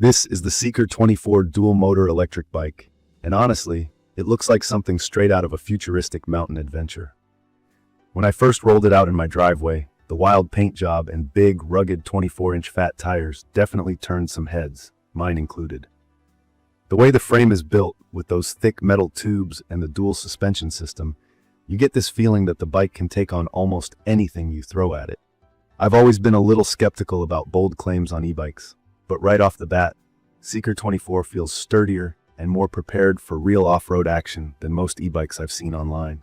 This is the Seeker24 Dual-Motor Electric Bike, and honestly, it looks like something straight out of a futuristic mountain adventure. When I first rolled it out in my driveway, the wild paint job and big, rugged 24-inch fat tires definitely turned some heads, mine included. The way the frame is built, with those thick metal tubes and the dual suspension system, you get this feeling that the bike can take on almost anything you throw at it. I've always been a little skeptical about bold claims on e-bikes, but right off the bat, Seeker24 feels sturdier and more prepared for real off-road action than most e-bikes I've seen online.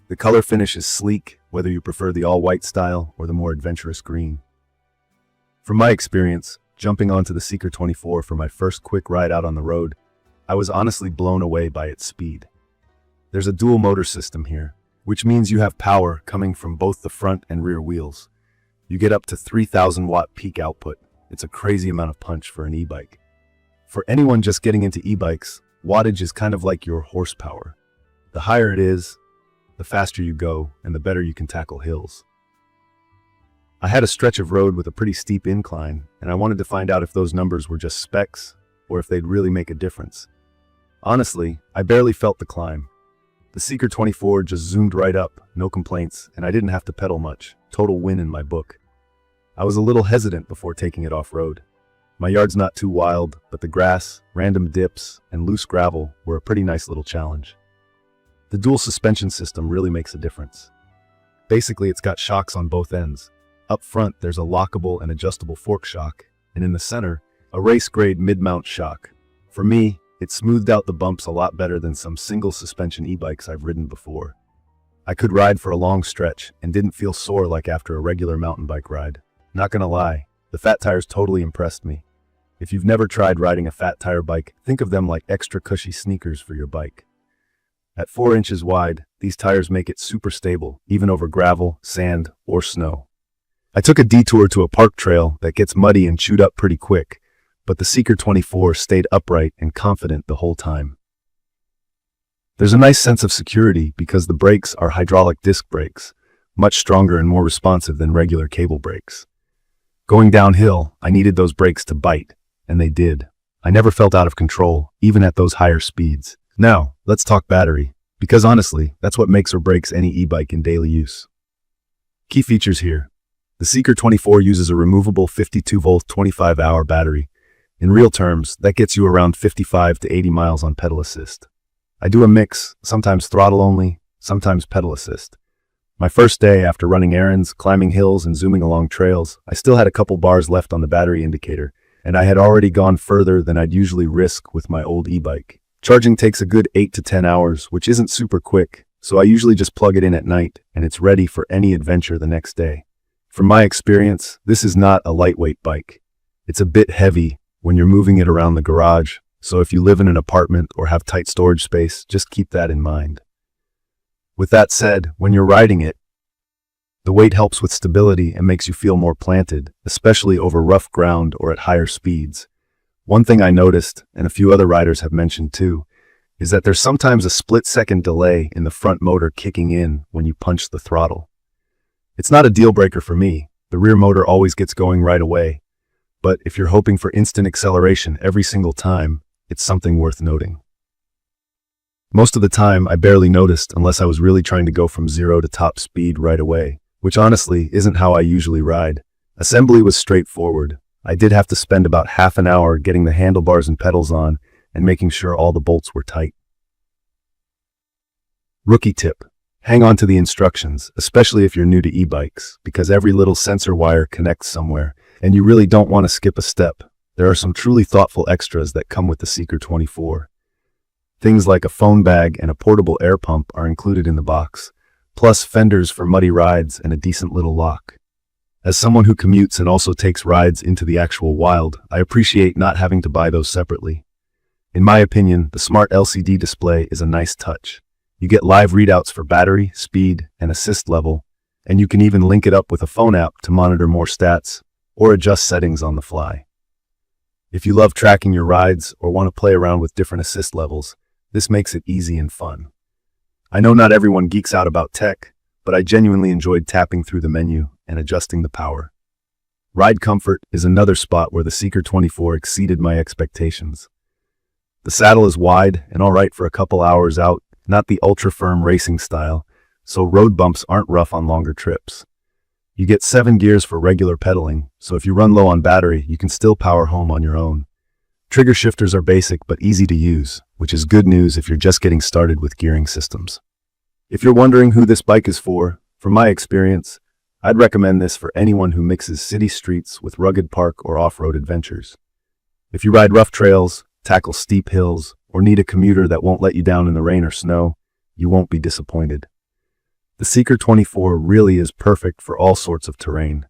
The color finish is sleek, whether you prefer the all-white style or the more adventurous green. From my experience, jumping onto the Seeker24 for my first quick ride out on the road, I was honestly blown away by its speed. There's a dual motor system here, which means you have power coming from both the front and rear wheels. You get up to 3,000 watt peak output. It's a crazy amount of punch for an e-bike. For anyone just getting into e-bikes, wattage is kind of like your horsepower. The higher it is, the faster you go and the better you can tackle hills. I had a stretch of road with a pretty steep incline, and I wanted to find out if those numbers were just specs or if they'd really make a difference. Honestly, I barely felt the climb. The Seeker24 just zoomed right up, no complaints, and I didn't have to pedal much. Total win in my book. I was a little hesitant before taking it off-road. My yard's not too wild, but the grass, random dips, and loose gravel were a pretty nice little challenge. The dual suspension system really makes a difference. Basically, it's got shocks on both ends. Up front, there's a lockable and adjustable fork shock, and in the center, a race-grade mid-mount shock. For me, it smoothed out the bumps a lot better than some single-suspension e-bikes I've ridden before. I could ride for a long stretch and didn't feel sore like after a regular mountain bike ride. Not gonna lie, the fat tires totally impressed me. If you've never tried riding a fat tire bike, think of them like extra cushy sneakers for your bike. At 4 inches wide, these tires make it super stable, even over gravel, sand, or snow. I took a detour to a park trail that gets muddy and chewed up pretty quick, but the Seeker24 stayed upright and confident the whole time. There's a nice sense of security because the brakes are hydraulic disc brakes, much stronger and more responsive than regular cable brakes. Going downhill, I needed those brakes to bite, and they did. I never felt out of control, even at those higher speeds. Now, let's talk battery, because honestly, that's what makes or breaks any e-bike in daily use. Key features here. The Seeker24 uses a removable 52-volt 25-hour battery. In real terms, that gets you around 55 to 80 miles on pedal assist. I do a mix, sometimes throttle only, sometimes pedal assist. My first day after running errands, climbing hills, and zooming along trails, I still had a couple bars left on the battery indicator, and I had already gone further than I'd usually risk with my old e-bike. Charging takes a good 8 to 10 hours, which isn't super quick, so I usually just plug it in at night, and it's ready for any adventure the next day. From my experience, this is not a lightweight bike. It's a bit heavy when you're moving it around the garage, so if you live in an apartment or have tight storage space, just keep that in mind. With that said, when you're riding it, the weight helps with stability and makes you feel more planted, especially over rough ground or at higher speeds. One thing I noticed, and a few other riders have mentioned too, is that there's sometimes a split-second delay in the front motor kicking in when you punch the throttle. It's not a deal breaker for me. The rear motor always gets going right away. But if you're hoping for instant acceleration every single time, it's something worth noting. Most of the time, I barely noticed unless I was really trying to go from 0 to top speed right away, which honestly isn't how I usually ride. Assembly was straightforward. I did have to spend about half an hour getting the handlebars and pedals on and making sure all the bolts were tight. Rookie tip: hang on to the instructions, especially if you're new to e-bikes, because every little sensor wire connects somewhere, and you really don't want to skip a step. There are some truly thoughtful extras that come with the Seeker24. Things like a phone bag and a portable air pump are included in the box, plus fenders for muddy rides and a decent little lock. As someone who commutes and also takes rides into the actual wild, I appreciate not having to buy those separately. In my opinion, the smart LCD display is a nice touch. You get live readouts for battery, speed, and assist level, and you can even link it up with a phone app to monitor more stats or adjust settings on the fly. If you love tracking your rides or want to play around with different assist levels, this makes it easy and fun. I know not everyone geeks out about tech, but I genuinely enjoyed tapping through the menu and adjusting the power. Ride comfort is another spot where the Seeker24 exceeded my expectations. The saddle is wide and all right for a couple hours out, not the ultra-firm racing style, so road bumps aren't rough on longer trips. You get 7 gears for regular pedaling, so if you run low on battery, you can still power home on your own. Trigger shifters are basic but easy to use, which is good news if you're just getting started with gearing systems. If you're wondering who this bike is for, from my experience, I'd recommend this for anyone who mixes city streets with rugged park or off-road adventures. If you ride rough trails, tackle steep hills, or need a commuter that won't let you down in the rain or snow, you won't be disappointed. The Seeker24 really is perfect for all sorts of terrain.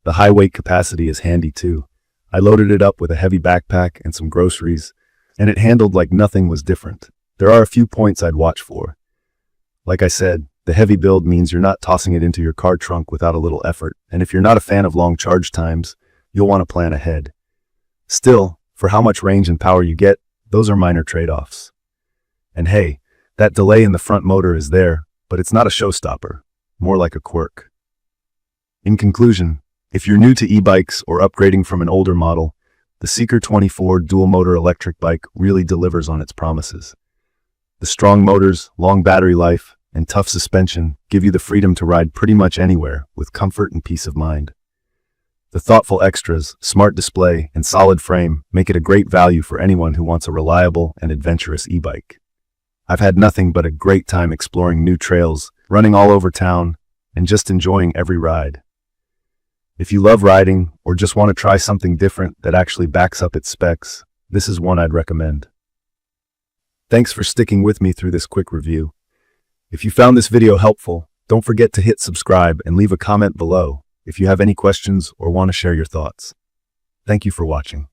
The high weight capacity is handy too. I loaded it up with a heavy backpack and some groceries, and it handled like nothing was different. There are a few points I'd watch for. Like I said, the heavy build means you're not tossing it into your car trunk without a little effort, and if you're not a fan of long charge times, you'll want to plan ahead. Still, for how much range and power you get, those are minor trade-offs. And hey, that delay in the front motor is there, but it's not a showstopper, more like a quirk. In conclusion, if you're new to e-bikes or upgrading from an older model, the Seeker24 Dual-Motor Electric Bike really delivers on its promises. The strong motors, long battery life, and tough suspension give you the freedom to ride pretty much anywhere with comfort and peace of mind. The thoughtful extras, smart display, and solid frame make it a great value for anyone who wants a reliable and adventurous e-bike. I've had nothing but a great time exploring new trails, running all over town, and just enjoying every ride. If you love riding or just want to try something different that actually backs up its specs, this is one I'd recommend. Thanks for sticking with me through this quick review. If you found this video helpful, don't forget to hit subscribe and leave a comment below if you have any questions or want to share your thoughts. Thank you for watching.